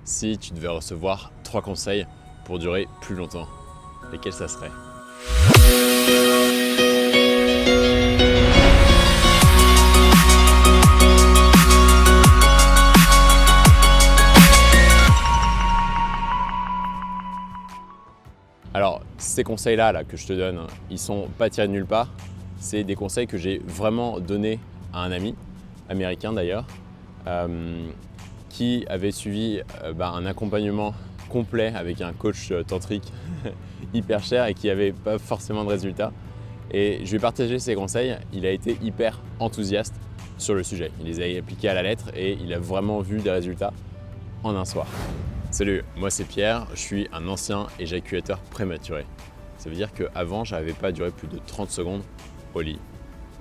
si tu devais recevoir 3 conseils pour durer plus longtemps, lesquels ça serait? Alors, ces conseils-là que je te donne, ils sont pas tirés de nulle part. C'est des conseils que j'ai vraiment donnés à un ami, américain d'ailleurs, qui avait suivi un accompagnement complet avec un coach tantrique hyper cher et qui n'avait pas forcément de résultats. Et je lui ai partagé ces conseils, il a été hyper enthousiaste sur le sujet. Il les a appliqués à la lettre et il a vraiment vu des résultats en un soir. Salut, moi c'est Pierre, je suis un ancien éjaculateur prématuré. Ça veut dire qu'avant, je n'avais pas duré plus de 30 secondes au lit.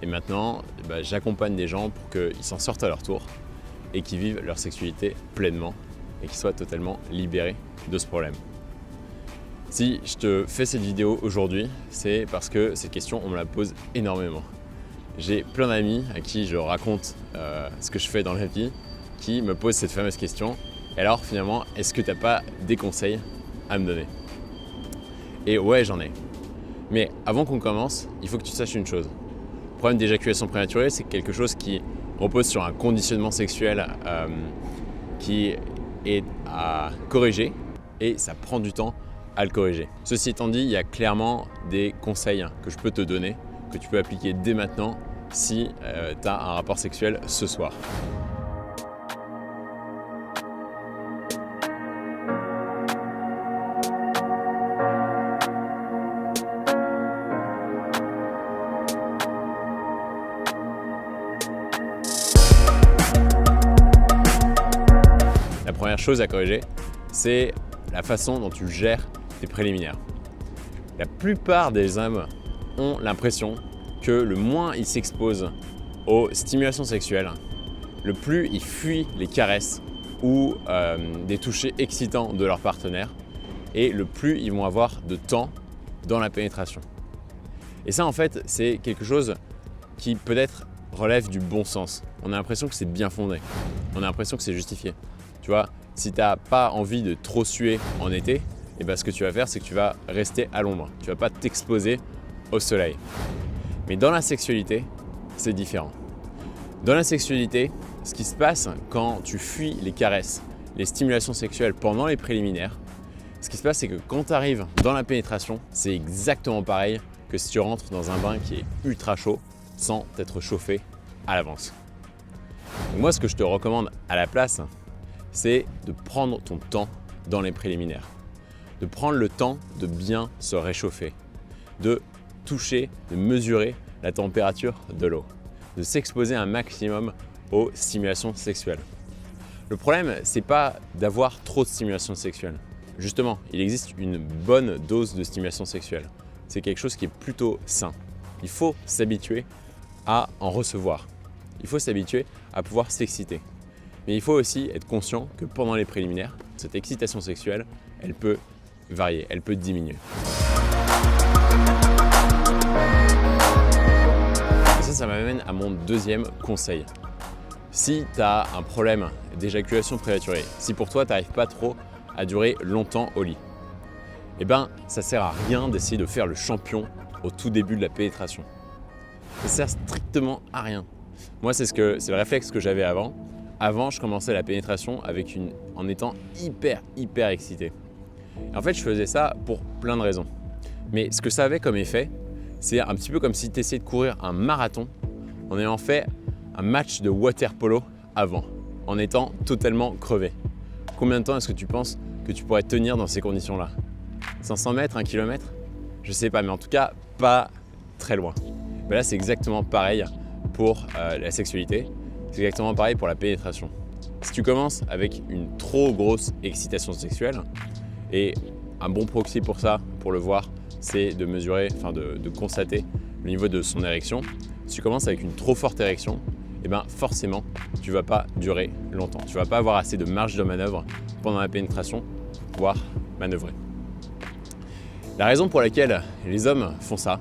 Et maintenant, j'accompagne des gens pour qu'ils s'en sortent à leur tour et qu'ils vivent leur sexualité pleinement et qu'ils soient totalement libérés de ce problème. Si je te fais cette vidéo aujourd'hui, c'est parce que cette question, on me la pose énormément. J'ai plein d'amis à qui je raconte ce que je fais dans la vie qui me posent cette fameuse question. Et alors finalement, est-ce que tu n'as pas des conseils à me donner? Et ouais, j'en ai. Mais avant qu'on commence, il faut que tu saches une chose. Le problème d'éjaculation prématurée, c'est quelque chose qui repose sur un conditionnement sexuel qui est à corriger et ça prend du temps à le corriger. Ceci étant dit, il y a clairement des conseils que je peux te donner, que tu peux appliquer dès maintenant si tu as un rapport sexuel ce soir. La première chose à corriger, c'est la façon dont tu gères tes préliminaires. La plupart des hommes ont l'impression que le moins ils s'exposent aux stimulations sexuelles, le plus ils fuient les caresses ou des touchés excitants de leur partenaire et le plus ils vont avoir de temps dans la pénétration. Et ça en fait, c'est quelque chose qui peut-être relève du bon sens. On a l'impression que c'est bien fondé, on a l'impression que c'est justifié. Tu vois, si tu n'as pas envie de trop suer en été, ce que tu vas faire, c'est que tu vas rester à l'ombre. Tu ne vas pas t'exposer au soleil. Mais dans la sexualité, c'est différent. Dans la sexualité, ce qui se passe quand tu fuis les caresses, les stimulations sexuelles pendant les préliminaires, ce qui se passe, c'est que quand tu arrives dans la pénétration, c'est exactement pareil que si tu rentres dans un bain qui est ultra chaud sans t'être chauffé à l'avance. Moi, ce que je te recommande à la place, c'est de prendre ton temps dans les préliminaires, de prendre le temps de bien se réchauffer, de toucher, de mesurer la température de l'eau, de s'exposer un maximum aux stimulations sexuelles. Le problème, c'est pas d'avoir trop de stimulation sexuelle. Justement, il existe une bonne dose de stimulation sexuelle. C'est quelque chose qui est plutôt sain. Il faut s'habituer à en recevoir. Il faut s'habituer à pouvoir s'exciter. Mais il faut aussi être conscient que pendant les préliminaires, cette excitation sexuelle, elle peut varier, elle peut diminuer. Et ça m'amène à mon deuxième conseil. Si tu as un problème d'éjaculation prématurée, si pour toi tu n'arrives pas trop à durer longtemps au lit, ça sert à rien d'essayer de faire le champion au tout début de la pénétration. Ça sert strictement à rien. Moi, c'est le réflexe que j'avais avant. Avant, je commençais la pénétration en étant hyper excité. Et en fait, je faisais ça pour plein de raisons. Mais ce que ça avait comme effet, c'est un petit peu comme si tu essayais de courir un marathon en ayant fait un match de water polo avant, en étant totalement crevé. Combien de temps est-ce que tu penses que tu pourrais tenir dans ces conditions-là? 500 mètres, 1 kilomètre? Je sais pas, mais en tout cas, pas très loin. Là, c'est exactement pareil pour la sexualité. C'est exactement pareil pour la pénétration. Si tu commences avec une trop grosse excitation sexuelle, et un bon proxy pour ça, pour le voir, c'est de mesurer, de constater le niveau de son érection. Si tu commences avec une trop forte érection, forcément, tu ne vas pas durer longtemps. Tu ne vas pas avoir assez de marge de manœuvre pendant la pénétration pour pouvoir manœuvrer. La raison pour laquelle les hommes font ça,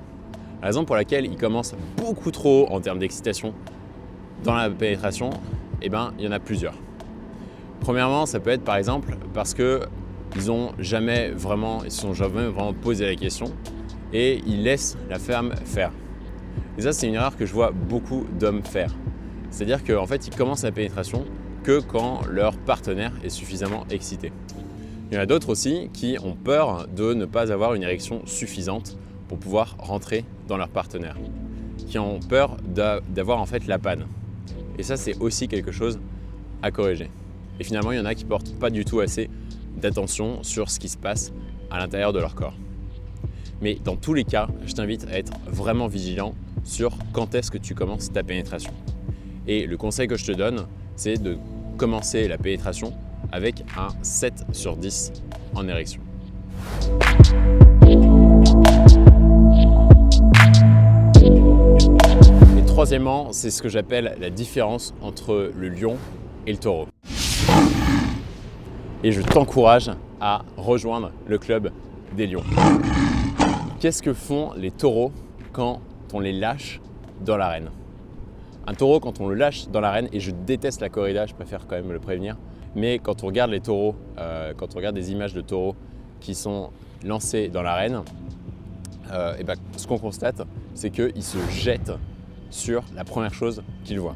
la raison pour laquelle ils commencent beaucoup trop haut en termes d'excitation dans la pénétration, il y en a plusieurs. Premièrement, ça peut être par exemple parce qu'ils ne se sont jamais vraiment posé la question et ils laissent la femme faire. Et ça, c'est une erreur que je vois beaucoup d'hommes faire. C'est-à-dire qu'en fait, ils commencent la pénétration que quand leur partenaire est suffisamment excité. Il y en a d'autres aussi qui ont peur de ne pas avoir une érection suffisante pour pouvoir rentrer dans leur partenaire, qui ont peur d'avoir en fait la panne. Et ça, c'est aussi quelque chose à corriger. Et finalement, il y en a qui ne portent pas du tout assez d'attention sur ce qui se passe à l'intérieur de leur corps. Mais dans tous les cas, je t'invite à être vraiment vigilant sur quand est-ce que tu commences ta pénétration. Et le conseil que je te donne, c'est de commencer la pénétration avec un 7 sur 10 en érection. Et troisièmement, c'est ce que j'appelle la différence entre le lion et le taureau. Et je t'encourage à rejoindre le club des lions. Qu'est-ce que font les taureaux quand on les lâche dans l'arène? Un taureau, quand on le lâche dans l'arène, et je déteste la corrida, je préfère quand même le prévenir, mais quand on regarde les taureaux, quand on regarde des images de taureaux qui sont lancés dans l'arène, ce qu'on constate, c'est qu'ils se jettent sur la première chose qu'ils voient.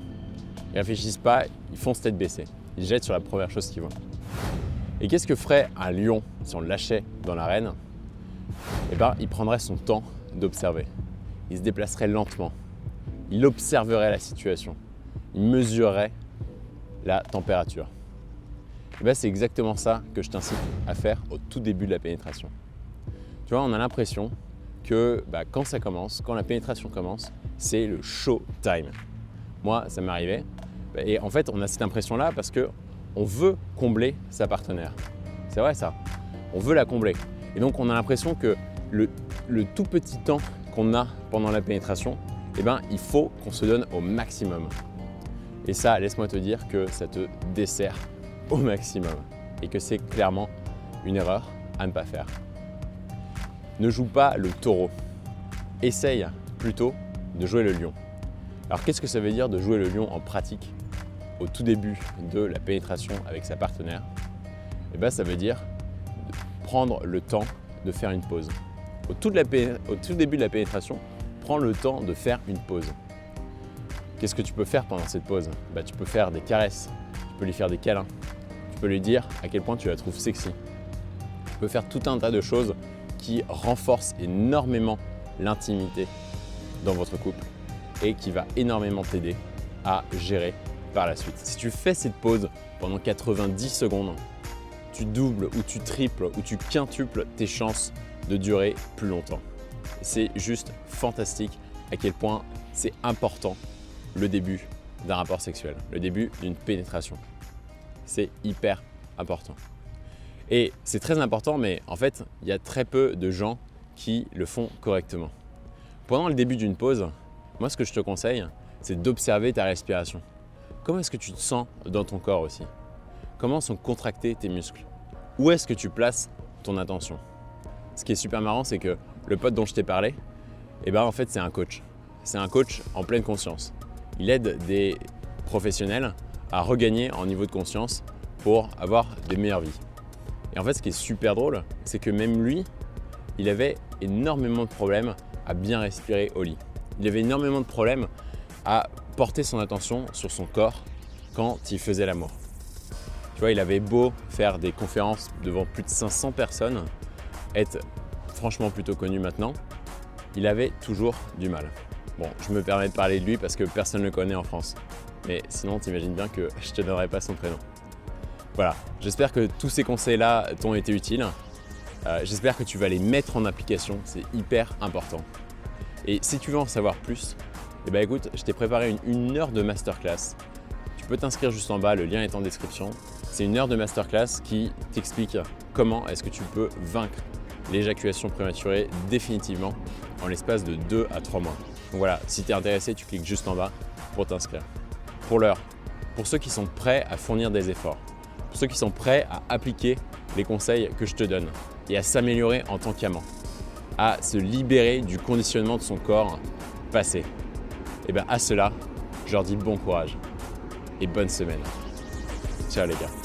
Ils ne réfléchissent pas, ils foncent tête baissée. Ils jettent sur la première chose qu'ils voient. Et qu'est-ce que ferait un lion si on le lâchait dans l'arène? Il prendrait son temps d'observer. Il se déplacerait lentement. Il observerait la situation. Il mesurerait la température. C'est exactement ça que je t'incite à faire au tout début de la pénétration. Tu vois, on a l'impression que quand ça commence, quand la pénétration commence, c'est le show time. Moi, ça m'est arrivé. Et en fait, on a cette impression-là parce qu'on veut combler sa partenaire. C'est vrai ça. On veut la combler. Et donc, on a l'impression que le tout petit temps qu'on a pendant la pénétration, il faut qu'on se donne au maximum. Et ça, laisse-moi te dire que ça te dessert au maximum et que c'est clairement une erreur à ne pas faire. Ne joue pas le taureau. Essaye plutôt de jouer le lion. Alors, qu'est-ce que ça veut dire de jouer le lion en pratique au tout début de la pénétration avec sa partenaire? Ça veut dire prendre le temps de faire une pause. Au tout début de la pénétration, prends le temps de faire une pause. Qu'est-ce que tu peux faire pendant cette pause? Tu peux faire des caresses, tu peux lui faire des câlins, tu peux lui dire à quel point tu la trouves sexy. Tu peux faire tout un tas de choses qui renforcent énormément l'intimité dans votre couple et qui va énormément t'aider à gérer par la suite. Si tu fais cette pause pendant 90 secondes, tu doubles ou tu triples ou tu quintuples tes chances de durer plus longtemps. C'est juste fantastique à quel point c'est important le début d'un rapport sexuel, le début d'une pénétration. C'est hyper important. Et c'est très important, mais en fait, il y a très peu de gens qui le font correctement. Pendant le début d'une pause, moi ce que je te conseille, c'est d'observer ta respiration. Comment est-ce que tu te sens dans ton corps aussi? Comment sont contractés tes muscles? Où est-ce que tu places ton attention? Ce qui est super marrant, c'est que le pote dont je t'ai parlé, en fait, c'est un coach. C'est un coach en pleine conscience. Il aide des professionnels à regagner en niveau de conscience pour avoir des meilleures vies. Et en fait, ce qui est super drôle, c'est que même lui, il avait énormément de problèmes à bien respirer au lit. Il avait énormément de problèmes à porter son attention sur son corps quand il faisait l'amour. Tu vois, il avait beau faire des conférences devant plus de 500 personnes, être franchement plutôt connu maintenant, il avait toujours du mal. Bon, je me permets de parler de lui parce que personne ne le connaît en France. Mais sinon, t'imagines bien que je ne te donnerai pas son prénom. Voilà, j'espère que tous ces conseils-là t'ont été utiles. J'espère que tu vas les mettre en application, c'est hyper important. Et si tu veux en savoir plus, écoute, je t'ai préparé une heure de masterclass. Tu peux t'inscrire juste en bas, le lien est en description. C'est une heure de masterclass qui t'explique comment est-ce que tu peux vaincre l'éjaculation prématurée définitivement en l'espace de 2 à 3 mois. Donc voilà, si tu es intéressé, tu cliques juste en bas pour t'inscrire. Pour l'heure, pour ceux qui sont prêts à fournir des efforts, pour ceux qui sont prêts à appliquer les conseils que je te donne et à s'améliorer en tant qu'amant, à se libérer du conditionnement de son corps passé, à cela, je leur dis bon courage et bonne semaine. Ciao les gars.